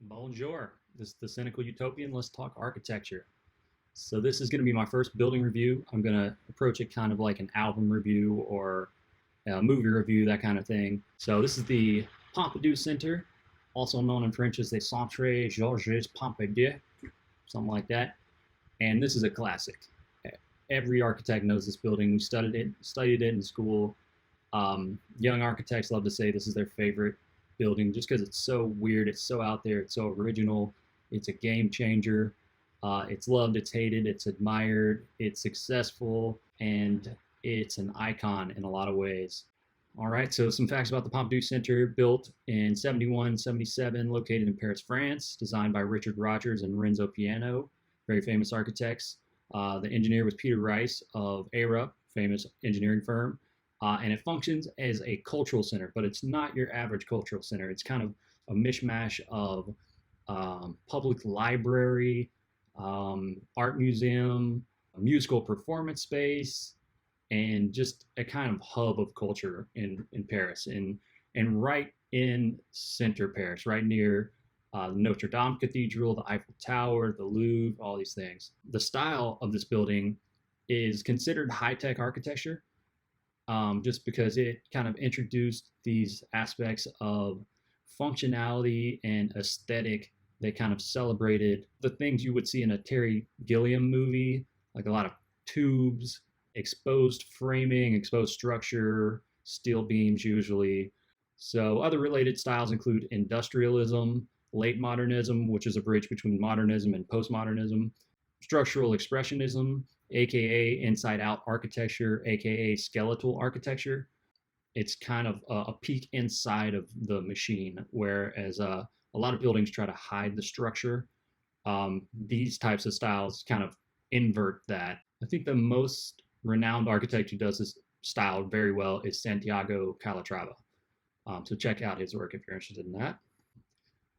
Bonjour. This is the Cynical Utopian. Let's talk architecture. So this is going to be my first building review. I'm going to approach it kind of like an album review or a movie review, that kind of thing. So this is the Pompidou Centre, also known in French as the Centre Georges Pompidou, something like that. And this is a classic. Every architect knows this building. We studied it in school. Young architects love to say this is their favorite building just because it's so weird, it's so out there, it's so original, it's a game changer. It's loved, it's hated, it's admired, it's successful, and it's an icon in a lot of ways. All right, so some facts about the Pompidou Center. Built in 71, 77, located in Paris, France, designed by Richard Rogers and Renzo, very famous architects. The engineer was Peter Rice of ERA, famous engineering firm. And it functions as a cultural center, but it's not your average cultural center. It's kind of a mishmash of public library, art museum, a musical performance space, and just a kind of hub of culture in Paris. And right in center Paris, right near Notre Dame Cathedral, the Eiffel Tower, the Louvre, all these things. The style of this building is considered high-tech architecture, just because it kind of introduced these aspects of functionality and aesthetic that kind of celebrated the things you would see in a Terry Gilliam movie, like a lot of tubes, exposed framing, exposed structure, steel beams usually. So other related styles include industrialism, late modernism, which is a bridge between modernism and postmodernism, structural expressionism, aka inside out architecture, aka skeletal architecture. It's kind of a peek inside of the machine, whereas a lot of buildings try to hide the structure. These types of styles kind of invert that. I think the most renowned architect who does this style very well is Santiago Calatrava. So check out his work if you're interested in that.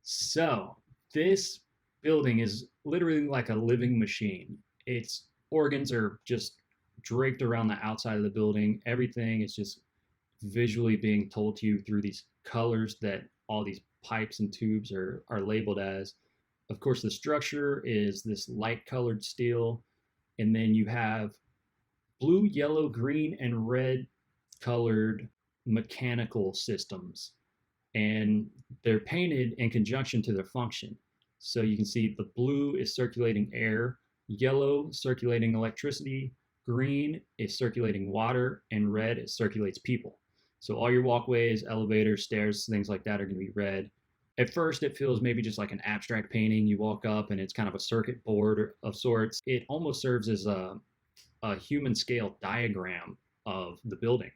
So this building is literally like a living machine. Its organs are just draped around the outside of the building. Everything is just visually being told to you through these colors that all these pipes and tubes are labeled as. Of course, the structure is this light colored steel, and then you have blue, yellow, green, and red colored mechanical systems, and they're painted in conjunction to their function. So you can see the blue is circulating air, yellow circulating electricity, green is circulating water, and red it circulates people. So all your walkways, elevators, stairs, things like that are going to be red. At first, it feels maybe just like an abstract painting. You walk up and it's kind of a circuit board of sorts. It almost serves as a human scale diagram of the building,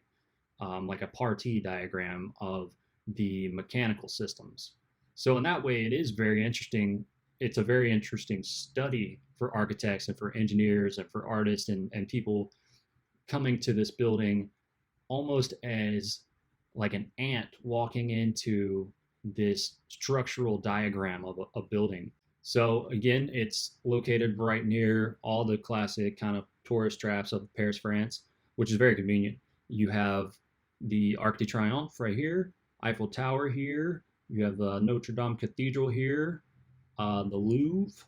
like a partie diagram of the mechanical systems. So in that way, it is very interesting. It's a very interesting study for architects and for engineers and for artists and people coming to this building almost as like an ant walking into this structural diagram of a building. So again, it's located right near all the classic kind of tourist traps of Paris, France, which is very convenient. You have the Arc de Triomphe right here, Eiffel Tower here, you have the Notre Dame Cathedral here, the Louvre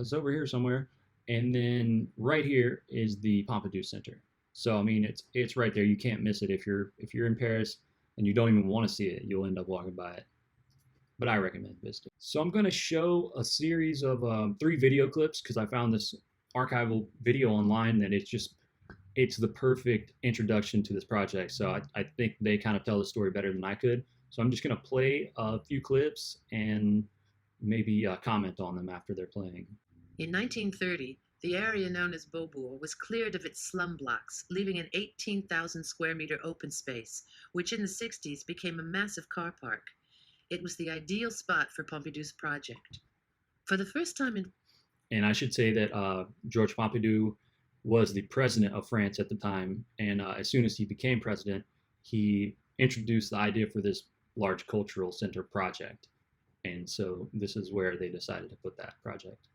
is over here somewhere, and then right here is the Pompidou Center. So I mean, it's right there. You can't miss it. If you're in Paris and you don't even want to see it, you'll end up walking by it. But I recommend visiting. So I'm going to show a series of 3 video clips because I found this archival video online that it's the perfect introduction to this project. So I think they kind of tell the story better than I could. So I'm just going to play a few clips and maybe comment on them after they're playing. In 1930, the area known as Beaubourg was cleared of its slum blocks, leaving an 18,000 square meter open space, which in the 60s became a massive car park. It was the ideal spot for Pompidou's project. For the first time in... And I should say that Georges Pompidou was the president of France at the time, and as soon as he became president, he introduced the idea for this large cultural center project. And so this is where they decided to put that project.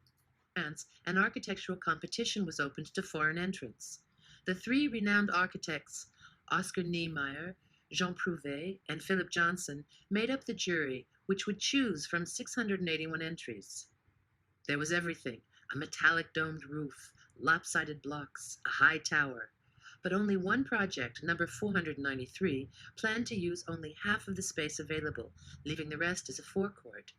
France, an architectural competition was opened to foreign entrants. The 3 renowned architects, Oscar Niemeyer, Jean Prouvé, and Philip Johnson, made up the jury, which would choose from 681 entries. There was everything: a metallic domed roof, lopsided blocks, a high tower. But only one project, number 493, planned to use only half of the space available, leaving the rest as a forecourt.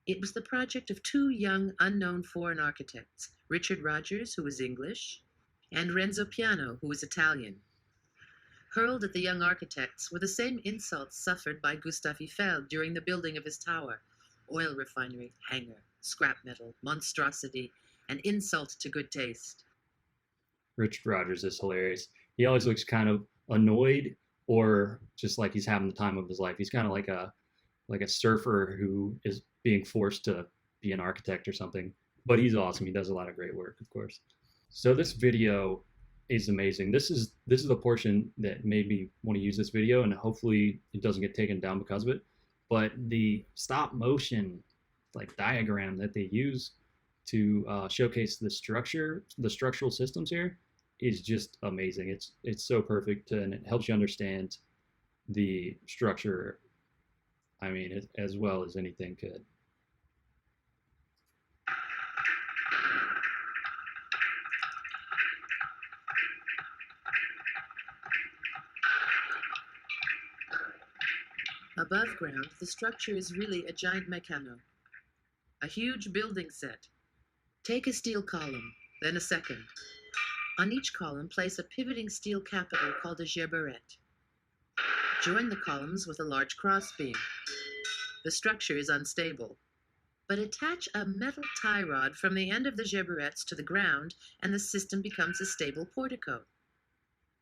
It was the project of two young, unknown foreign architects, Richard Rogers, who was English, and Renzo Piano, who was Italian. Hurled at the young architects were the same insults suffered by Gustave Eiffel during the building of his tower: oil refinery, hangar, scrap metal, monstrosity, and insult to good taste. Richard Rogers is hilarious. He always looks kind of annoyed or just like he's having the time of his life. He's kind of like a surfer who is being forced to be an architect or something. But he's awesome. He does a lot of great work, of course. So this video is amazing. This is the portion that made me want to use this video, and hopefully it doesn't get taken down because of it. But the stop motion like diagram that they use to showcase the structural systems here is just amazing. It's so perfect, and it helps you understand the structure. I mean, as well as anything could. Above ground, the structure is really a giant meccano, a huge building set. Take a steel column, then a second. On each column, place a pivoting steel capital called a gerberet. Join the columns with a large crossbeam. The structure is unstable, but attach a metal tie rod from the end of the gerberets to the ground, and the system becomes a stable portico.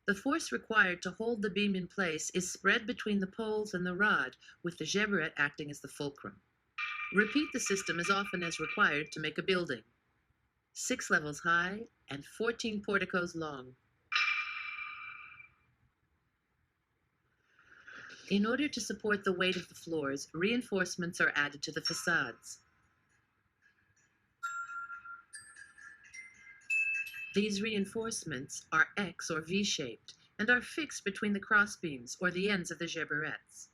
The force required to hold the beam in place is spread between the poles and the rod, with the gerberet acting as the fulcrum. Repeat the system as often as required to make a building, 6 levels high and 14 porticos long. In order to support the weight of the floors, reinforcements are added to the facades. These reinforcements are X or V-shaped and are fixed between the crossbeams or the ends of the gerberets.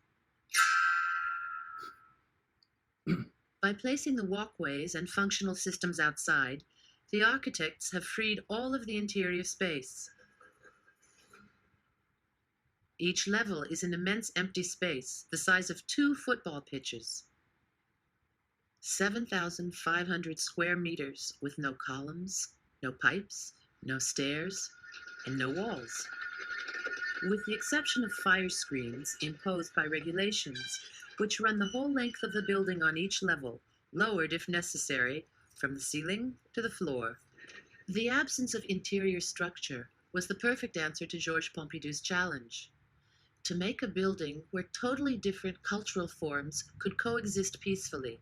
By placing the walkways and functional systems outside, the architects have freed all of the interior space. Each level is an immense empty space, the size of 2 football pitches. 7,500 square meters with no columns, no pipes, no stairs, and no walls. With the exception of fire screens imposed by regulations, which run the whole length of the building on each level, lowered if necessary, from the ceiling to the floor. The absence of interior structure was the perfect answer to Georges Pompidou's challenge: to make a building where totally different cultural forms could coexist peacefully.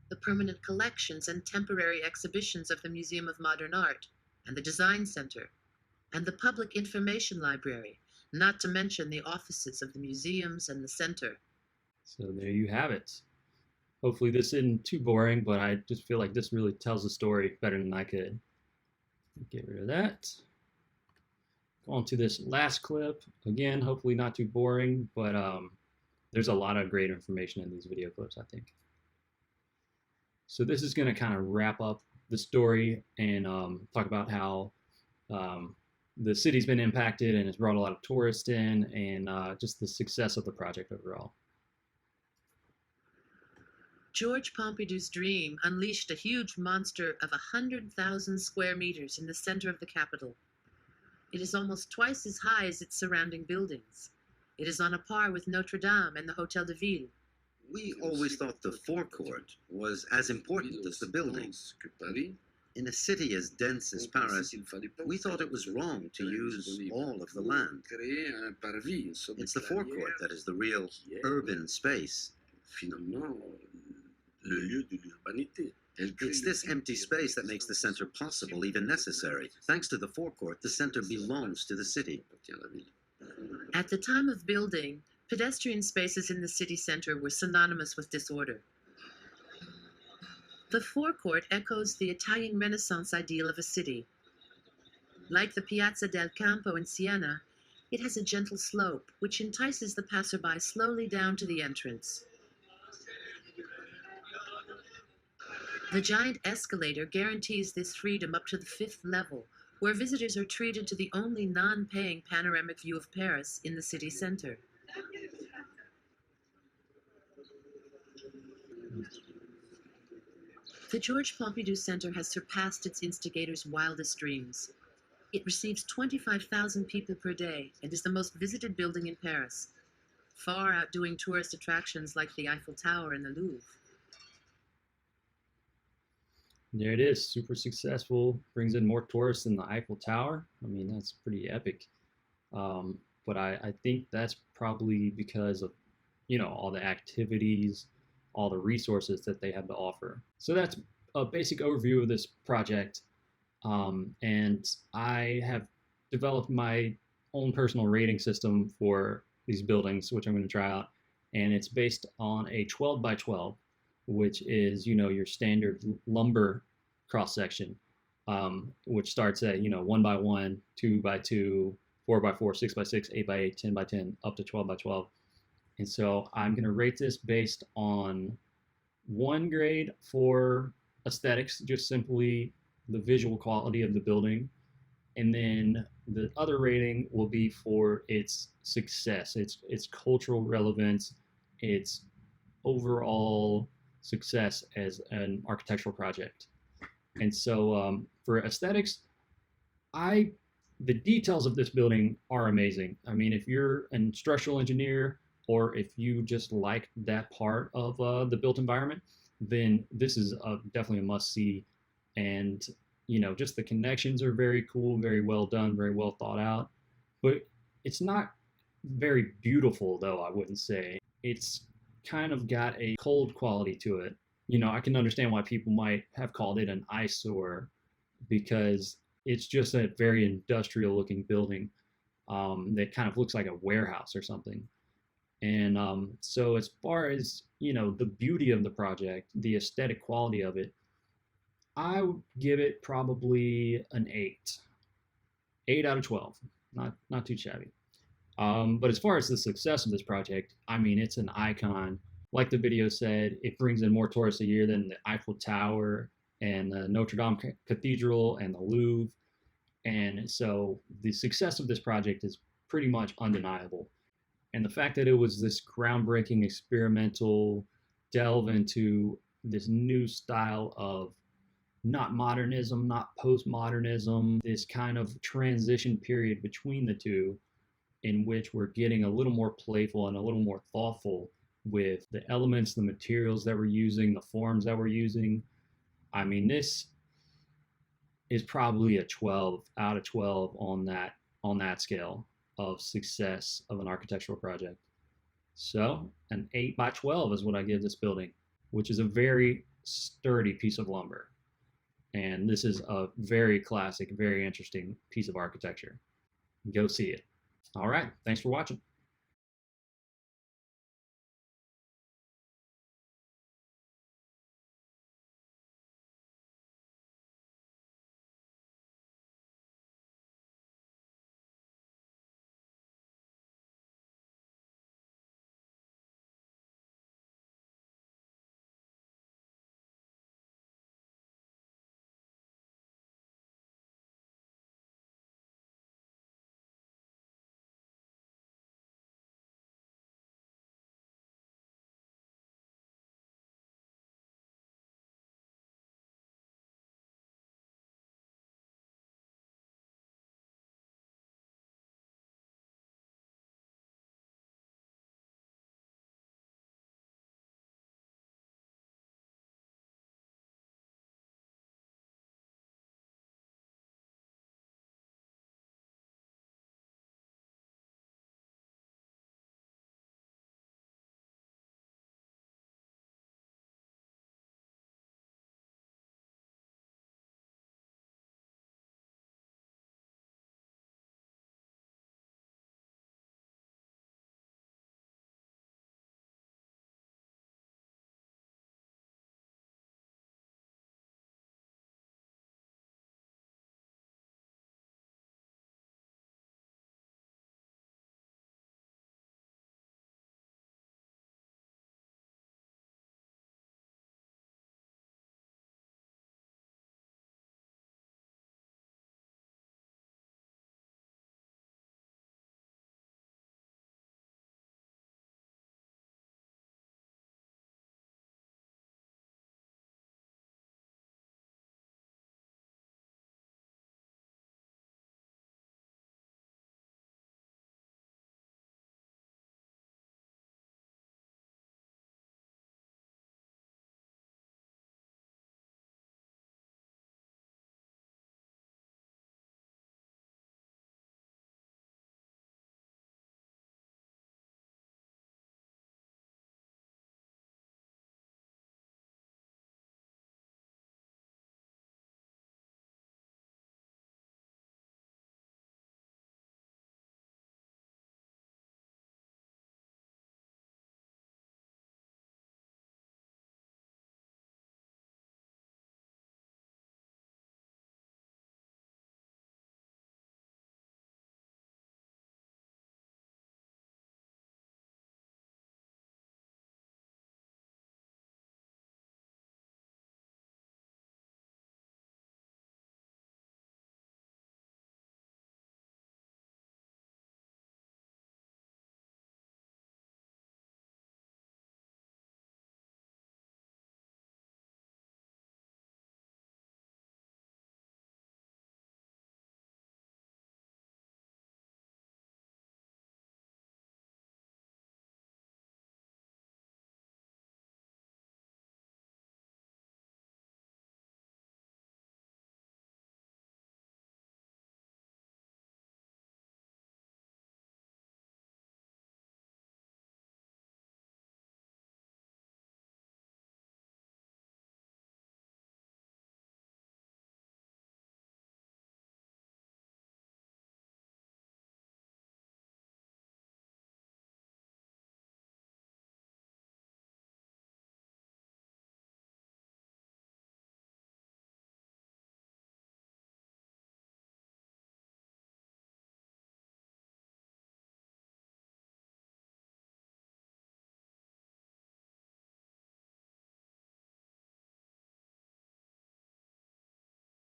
The permanent collections and temporary exhibitions of the Museum of Modern Art and the Design Center, and the Public Information Library, not to mention the offices of the museums and the center. So there you have it. Hopefully this isn't too boring, but I just feel like this really tells the story better than I could. Get rid of that. Go on to this last clip. Again, hopefully not too boring, but there's a lot of great information in these video clips, I think. So this is going to kind of wrap up the story and talk about how the city's been impacted and has brought a lot of tourists in, and just the success of the project overall. Georges Pompidou's dream unleashed a huge monster of 100,000 square meters in the center of the capital. It is almost twice as high as its surrounding buildings. It is on a par with Notre Dame and the Hôtel de Ville. We always thought the forecourt was as important as the buildings. In a city as dense as Paris, we thought it was wrong to use all of the land. It's the forecourt that is the real urban space. It's this empty space that makes the center possible, even necessary. Thanks to the forecourt, the center belongs to the city. At the time of building, pedestrian spaces in the city center were synonymous with disorder. The forecourt echoes the Italian Renaissance ideal of a city. Like the Piazza del Campo in Siena, it has a gentle slope, which entices the passerby slowly down to the entrance. The giant escalator guarantees this freedom up to the 5th level, where visitors are treated to the only non-paying panoramic view of Paris in the city center. The Georges Pompidou Center has surpassed its instigators' wildest dreams. It receives 25,000 people per day and is the most visited building in Paris, far outdoing tourist attractions like the Eiffel Tower and the Louvre. There it is, super successful, brings in more tourists than the Eiffel Tower. I mean, that's pretty epic. But I think that's probably because of, all the activities, all the resources that they have to offer. So that's a basic overview of this project. And I have developed my own personal rating system for these buildings, which I'm going to try out. And it's based on a 12 by 12, which is, your standard lumber cross section, which starts at, 1 by 1, 2 by 2, 4 by 4, 6 by 6, 8 by 8, 10 by 10, up to 12 by 12. And so I'm going to rate this based on 1 grade for aesthetics, just simply the visual quality of the building. And then the other rating will be for its success, its cultural relevance, its overall success as an architectural project. And so for aesthetics, the details of this building are amazing. I mean, if you're an structural engineer or if you just like that part of the built environment, then this is definitely a must-see. And, just the connections are very cool, very well done, very well thought out. But it's not very beautiful, though, I wouldn't say. It's kind of got a cold quality to it. I can understand why people might have called it an eyesore because it's just a very industrial looking building that kind of looks like a warehouse or something. And so as far as, the beauty of the project, the aesthetic quality of it, I would give it probably an 8. 8 out of 12. Not too shabby. But as far as the success of this project, I mean, it's an icon. Like the video said, it brings in more tourists a year than the Eiffel Tower and the Notre Dame Cathedral and the Louvre. And so the success of this project is pretty much undeniable. And the fact that it was this groundbreaking experimental delve into this new style of not modernism, not postmodernism, this kind of transition period between the two in which we're getting a little more playful and a little more thoughtful with the elements, the materials that we're using, the forms that we're using. I mean, this is probably a 12 out of 12 on that scale of success of an architectural project. So an 8 by 12 is what I give this building, which is a very sturdy piece of lumber. And this is a very classic, very interesting piece of architecture. Go see it. All right, thanks for watching.